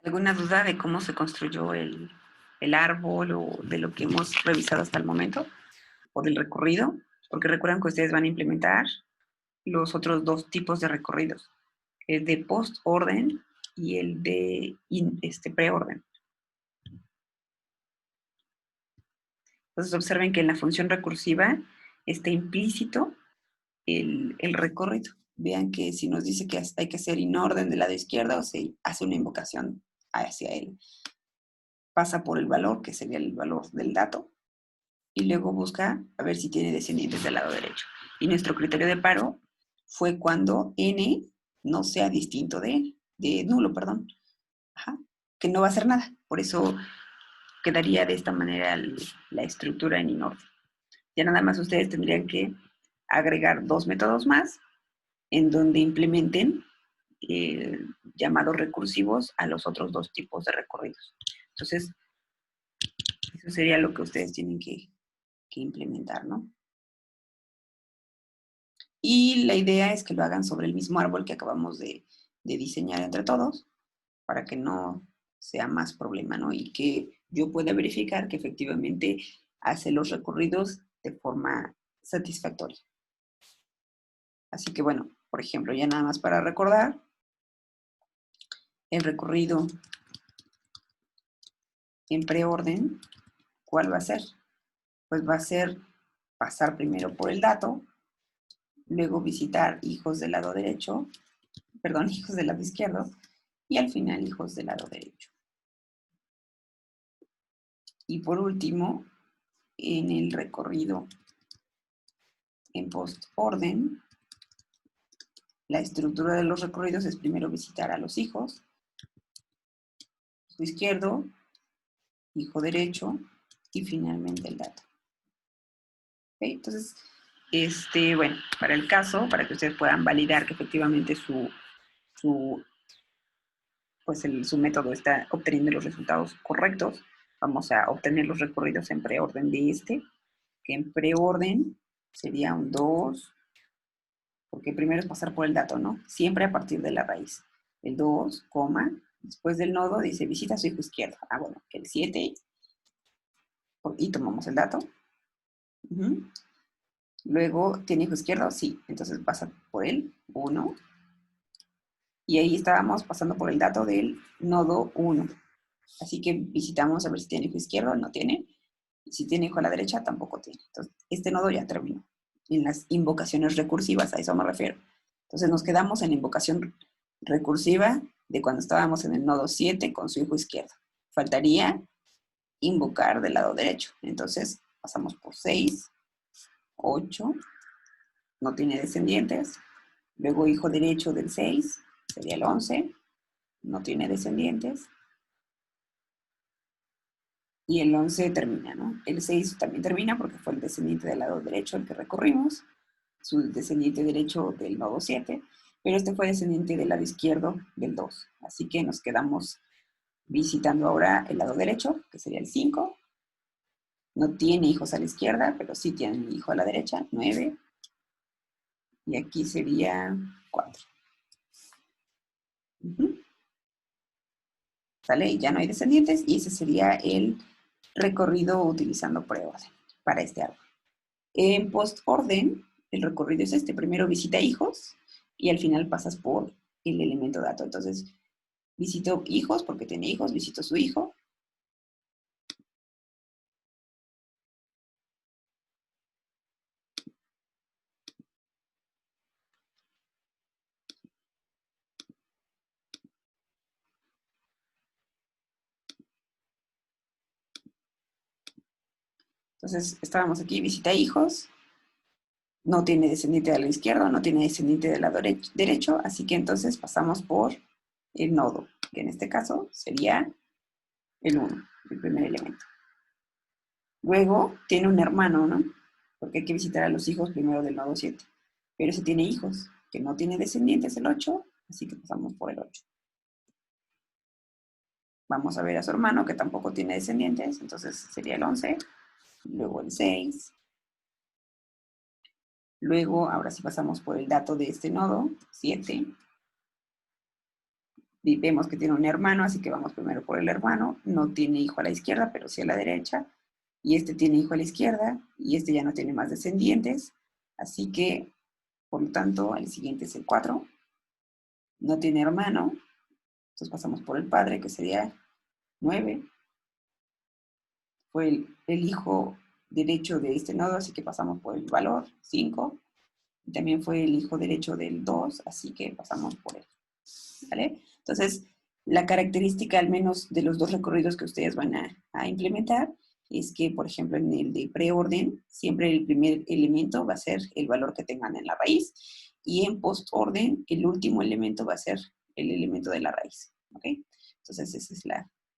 ¿Alguna duda de cómo se construyó el árbol o de lo que hemos revisado hasta el momento o del recorrido? Porque recuerdan que ustedes van a implementar los otros dos tipos de recorridos, el de post-orden y el de pre-orden. Entonces observen que en la función recursiva está implícito el recorrido. Vean que si nos dice que hay que hacer in orden del lado izquierdo, o se hace una invocación hacia él. Pasa por el valor, que sería el valor del dato, y luego busca a ver si tiene descendientes del lado derecho. Y nuestro criterio de paro fue cuando n no sea distinto de nulo, perdón. Ajá, que no va a hacer nada. Por eso quedaría de esta manera la estructura en inorden. Ya nada más ustedes tendrían que agregar dos métodos más en donde implementen llamados recursivos a los otros dos tipos de recorridos. Entonces, eso sería lo que ustedes tienen que implementar, ¿no? Y la idea es que lo hagan sobre el mismo árbol que acabamos de diseñar entre todos, para que no sea más problema, ¿no? Y que yo pueda verificar que efectivamente hace los recorridos de forma satisfactoria. Así que bueno, por ejemplo, ya nada más para recordar, el recorrido en preorden, ¿cuál va a ser? Pues va a ser pasar primero por el dato, luego visitar hijos del lado derecho, perdón, hijos del lado izquierdo, y al final hijos del lado derecho. Y por último, en el recorrido en post-orden, la estructura de los recorridos es primero visitar a los hijos, hijo izquierdo, hijo derecho y finalmente el dato. ¿Okay? Entonces, bueno, para el caso, para que ustedes puedan validar que efectivamente su método está obteniendo los resultados correctos, vamos a obtener los recorridos en preorden de que en preorden sería un 2, porque primero es pasar por el dato, ¿no? Siempre a partir de la raíz. El 2, coma, después del nodo dice visita a su hijo izquierdo. Ah, bueno, que el 7, y tomamos el dato. Luego, ¿tiene hijo izquierdo? Sí, entonces pasa por el 1. Y ahí estábamos pasando por el dato del nodo 1. Así que visitamos a ver si tiene hijo izquierdo, no tiene. Y si tiene hijo a la derecha, tampoco tiene. Entonces, este nodo ya terminó. En las invocaciones recursivas, a eso me refiero. Entonces nos quedamos en la invocación recursiva de cuando estábamos en el nodo 7 con su hijo izquierdo. Faltaría invocar del lado derecho. Entonces pasamos por 6, 8, no tiene descendientes. Luego hijo derecho del 6, sería el 11, no tiene descendientes. Y el 11 termina, ¿no? El 6 también termina porque fue el descendiente del lado derecho el que recorrimos, su descendiente derecho del nodo 7, pero este fue descendiente del lado izquierdo del 2. Así que nos quedamos visitando ahora el lado derecho, que sería el 5. No tiene hijos a la izquierda, pero sí tiene un hijo a la derecha, 9. Y aquí sería 4. ¿Sale? Y ya no hay descendientes y ese sería el recorrido utilizando preorden para este árbol. En post-orden, el recorrido es este. Primero visita hijos y al final pasas por el elemento dato. Entonces, visito hijos porque tiene hijos, visito su hijo. Entonces, estábamos aquí, visita hijos. No tiene descendiente del lado izquierdo, no tiene descendiente del lado derecho, así que entonces pasamos por el nodo, que en este caso sería el 1, el primer elemento. Luego tiene un hermano, ¿no? Porque hay que visitar a los hijos primero del nodo 7. Pero ese tiene hijos, que no tiene descendientes, el 8, así que pasamos por el 8. Vamos a ver a su hermano, que tampoco tiene descendientes, entonces sería el 11, luego el 6. Luego, ahora sí pasamos por el dato de este nodo, 7. vemos que tiene un hermano, así que vamos primero por el hermano. No tiene hijo a la izquierda, pero sí a la derecha. Y este tiene hijo a la izquierda, y este ya no tiene más descendientes. Así que, por lo tanto, el siguiente es el 4. No tiene hermano, entonces pasamos por el padre, que sería 9. Fue el hijo derecho de este nodo, así que pasamos por el valor, 5. Y también fue el hijo derecho del 2, así que pasamos por él. ¿Vale? Entonces, la característica al menos de los dos recorridos que ustedes van a implementar es que, por ejemplo, en el de preorden, siempre el primer elemento va a ser el valor que tengan en la raíz, y en postorden, el último elemento va a ser el elemento de la raíz. ¿Ok? Entonces, esa es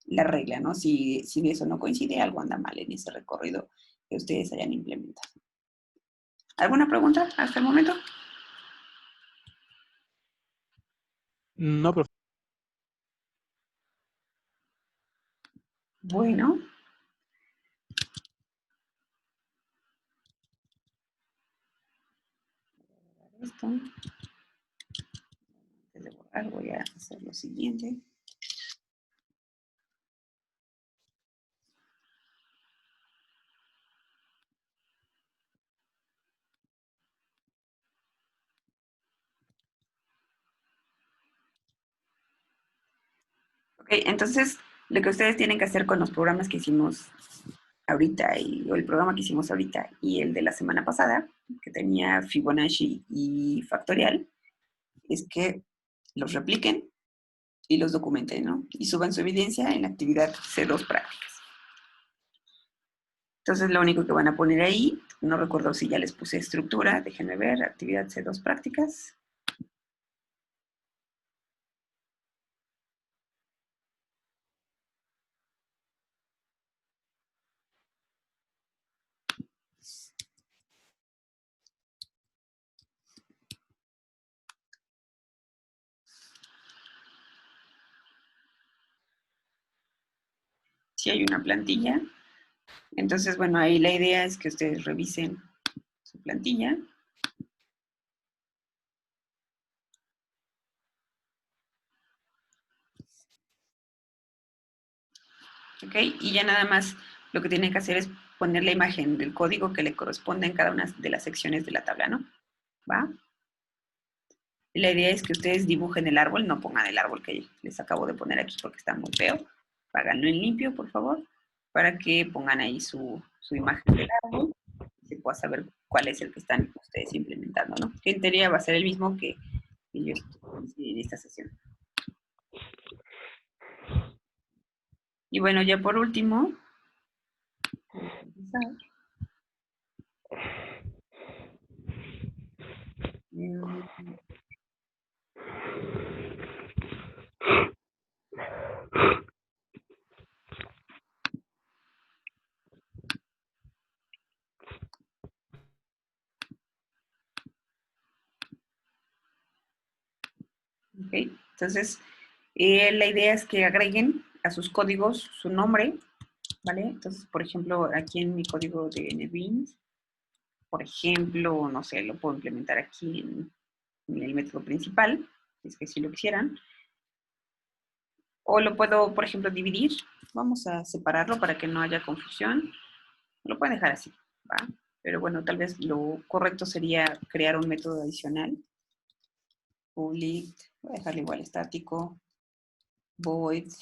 la regla, ¿no? Si eso no coincide, algo anda mal en ese recorrido que ustedes hayan implementado. ¿Alguna pregunta hasta el momento? No, profe. Bueno. Esto. Antes de borrar, voy a hacer lo siguiente. Ok, entonces lo que ustedes tienen que hacer con los programas que hicimos ahorita, o el programa que hicimos ahorita y el de la semana pasada, que tenía Fibonacci y factorial, es que los repliquen y los documenten, ¿no? Y suban su evidencia en la actividad C2 prácticas. Entonces lo único que van a poner ahí, no recuerdo si ya les puse estructura, déjenme ver, actividad C2 prácticas. Si hay una plantilla, entonces bueno, ahí la idea es que ustedes revisen su plantilla. ¿Ok? Y ya nada más lo que tienen que hacer es poner la imagen del código que le corresponde en cada una de las secciones de la tabla, ¿no? ¿Va? La idea es que ustedes dibujen el árbol, no pongan el árbol que les acabo de poner aquí porque está muy feo. Háganlo en limpio, por favor, para que pongan ahí su imagen del árbol y se pueda saber cuál es el que están ustedes implementando, ¿no? Que en teoría va a ser el mismo que yo hice en esta sesión. Y bueno, ya por último, voy a empezar. ¿Ok? Entonces, la idea es que agreguen a sus códigos su nombre, ¿vale? Entonces, por ejemplo, aquí en mi código de NetBeans, por ejemplo, no sé, lo puedo implementar aquí en el método principal, si es que si lo quisieran. O lo puedo, por ejemplo, dividir. Vamos a separarlo para que no haya confusión. Lo pueden dejar así, ¿va? Pero bueno, tal vez lo correcto sería crear un método adicional. Public, voy a dejarle igual estático. Void,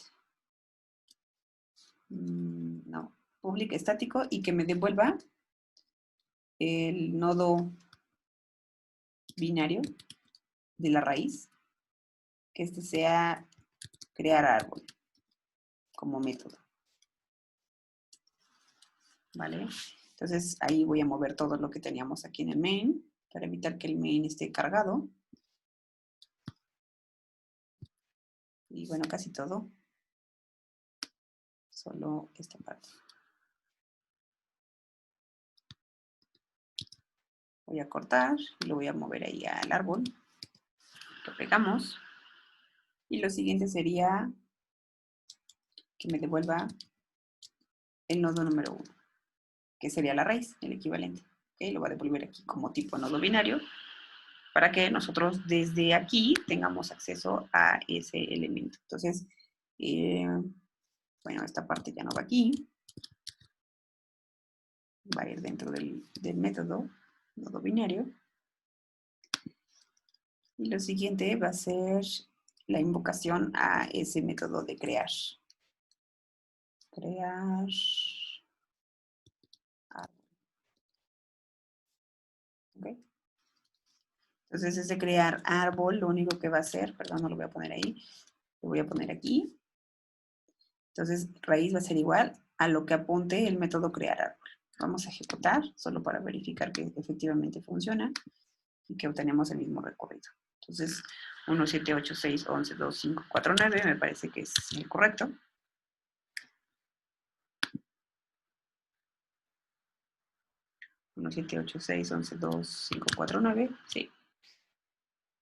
no, public estático, y que me devuelva el nodo binario de la raíz, que este sea crear árbol como método. ¿Vale? Entonces ahí voy a mover todo lo que teníamos aquí en el main para evitar que el main esté cargado. Y bueno, casi todo. Solo esta parte. Voy a cortar y lo voy a mover ahí al árbol. Lo pegamos. Y lo siguiente sería que me devuelva el nodo número 1, que sería la raíz, el equivalente. ¿Okay? Lo voy a devolver aquí como tipo nodo binario. para que nosotros desde aquí tengamos acceso a ese elemento. Entonces, bueno, esta parte ya no va aquí. Va a ir dentro del método, nodo binario. Y lo siguiente va a ser la invocación a ese método de crear. Crear árbol. ¿Okay? Entonces, ese crear árbol, lo único que va a hacer, perdón, no lo voy a poner ahí, lo voy a poner aquí. Entonces, raíz va a ser igual a lo que apunte el método crear árbol. Vamos a ejecutar, solo para verificar que efectivamente funciona y que obtenemos el mismo recorrido. Entonces, 1, 7, 8, 6, 11, 2, 5, 4, 9, me parece que es el correcto. Uno, 7, 8, 6, 11, 2, 5, 4, 9, sí.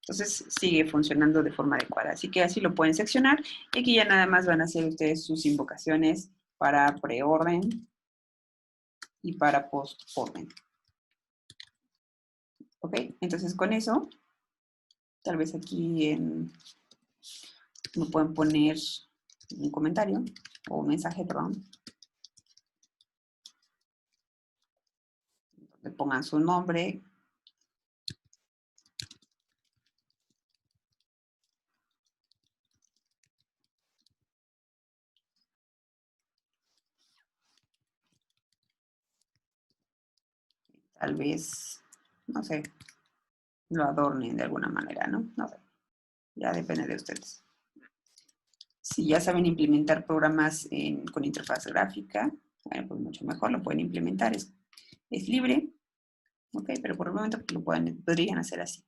Entonces sigue funcionando de forma adecuada. Así que así lo pueden seccionar. Y aquí ya nada más van a hacer ustedes sus invocaciones para preorden y para postorden. ¿Ok? Entonces con eso, tal vez aquí me pueden poner un comentario o un mensaje, perdón. Le pongan su nombre. Tal vez, no sé, lo adornen de alguna manera, ¿no? No sé, ya depende de ustedes. Si ya saben implementar programas con interfaz gráfica, bueno, pues mucho mejor, lo pueden implementar, es libre, ok, pero por el momento podrían hacer así.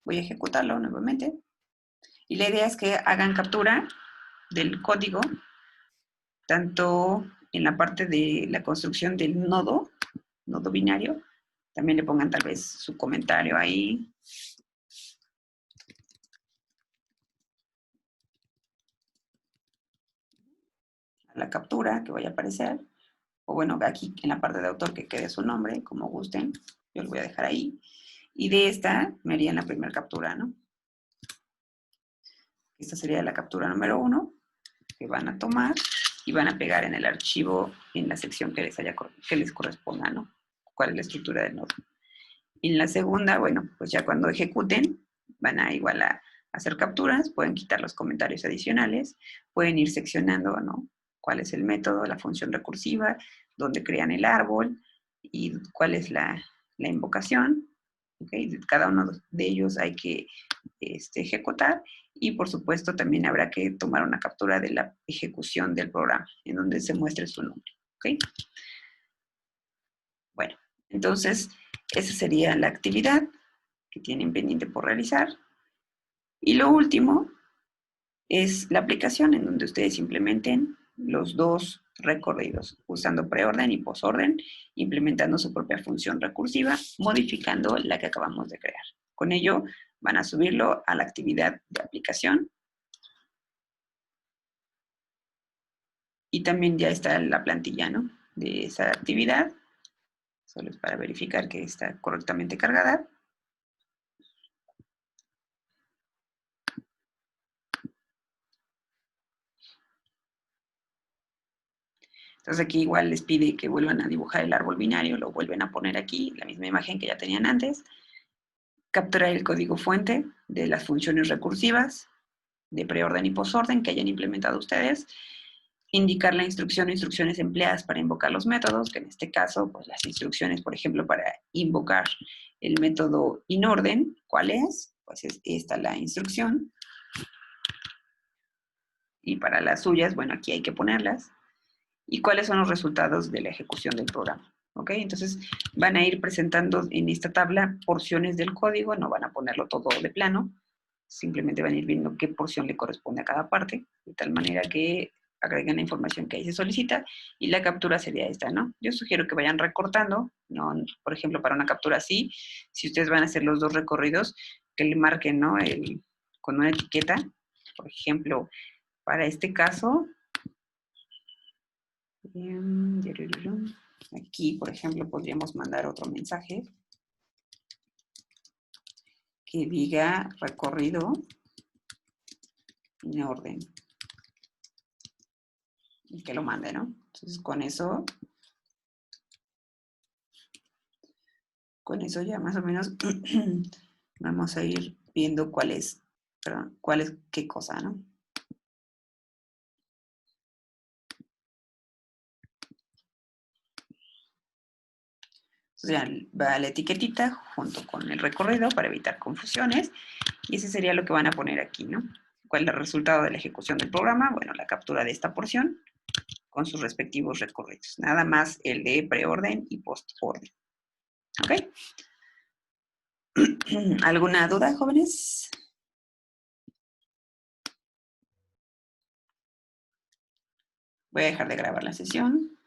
Voy a ejecutarlo nuevamente, y la idea es que hagan captura del código, tanto en la parte de la construcción del nodo binario, también le pongan tal vez su comentario ahí. A la captura que vaya a aparecer, o bueno, aquí en la parte de autor que quede su nombre, como gusten, yo lo voy a dejar ahí. Y de esta me harían la primera captura, ¿no? Esta sería la captura número 1, que van a tomar y van a pegar en el archivo, en la sección que les corresponda, ¿no? ¿Cuál es la estructura del nodo? Y en la segunda, bueno, pues ya cuando ejecuten, van a igual a hacer capturas, pueden quitar los comentarios adicionales, pueden ir seccionando, ¿no? Cuál es el método, la función recursiva, dónde crean el árbol y cuál es la invocación. ¿Okay? Cada uno de ellos hay que ejecutar y por supuesto también habrá que tomar una captura de la ejecución del programa en donde se muestre su nombre. ¿Okay? Bueno, entonces esa sería la actividad que tienen pendiente por realizar. Y lo último es la aplicación en donde ustedes implementen los dos recorridos, usando preorden y postorden, implementando su propia función recursiva, modificando la que acabamos de crear. Con ello van a subirlo a la actividad de aplicación. Y también ya está la plantilla, ¿no? De esa actividad. Solo es para verificar que está correctamente cargada. Entonces aquí igual les pide que vuelvan a dibujar el árbol binario, lo vuelven a poner aquí, la misma imagen que ya tenían antes. Capturar el código fuente de las funciones recursivas de preorden y postorden que hayan implementado ustedes. Indicar la instrucción o instrucciones empleadas para invocar los métodos, que en este caso, pues las instrucciones, por ejemplo, para invocar el método inorden, ¿cuál es? Pues es esta la instrucción. Y para las suyas, bueno, aquí hay que ponerlas. ¿Y cuáles son los resultados de la ejecución del programa? ¿Ok? Entonces van a ir presentando en esta tabla porciones del código, no van a ponerlo todo de plano, simplemente van a ir viendo qué porción le corresponde a cada parte, de tal manera que agreguen la información que ahí se solicita y la captura sería esta, ¿no? Yo sugiero que vayan recortando, ¿no? Por ejemplo, para una captura así, si ustedes van a hacer los dos recorridos, que le marquen, ¿no? Con una etiqueta, por ejemplo, para este caso, aquí, por ejemplo, podríamos mandar otro mensaje que diga recorrido en orden. Y que lo mande, ¿no? Entonces, con eso ya más o menos vamos a ir viendo cuál es qué cosa, ¿no? Entonces ya va la etiquetita junto con el recorrido para evitar confusiones. Y ese sería lo que van a poner aquí, ¿no? ¿Cuál es el resultado de la ejecución del programa? Bueno, la captura de esta porción con sus respectivos recorridos. Nada más el de preorden y postorden. ¿Ok? ¿Alguna duda, jóvenes? Voy a dejar de grabar la sesión.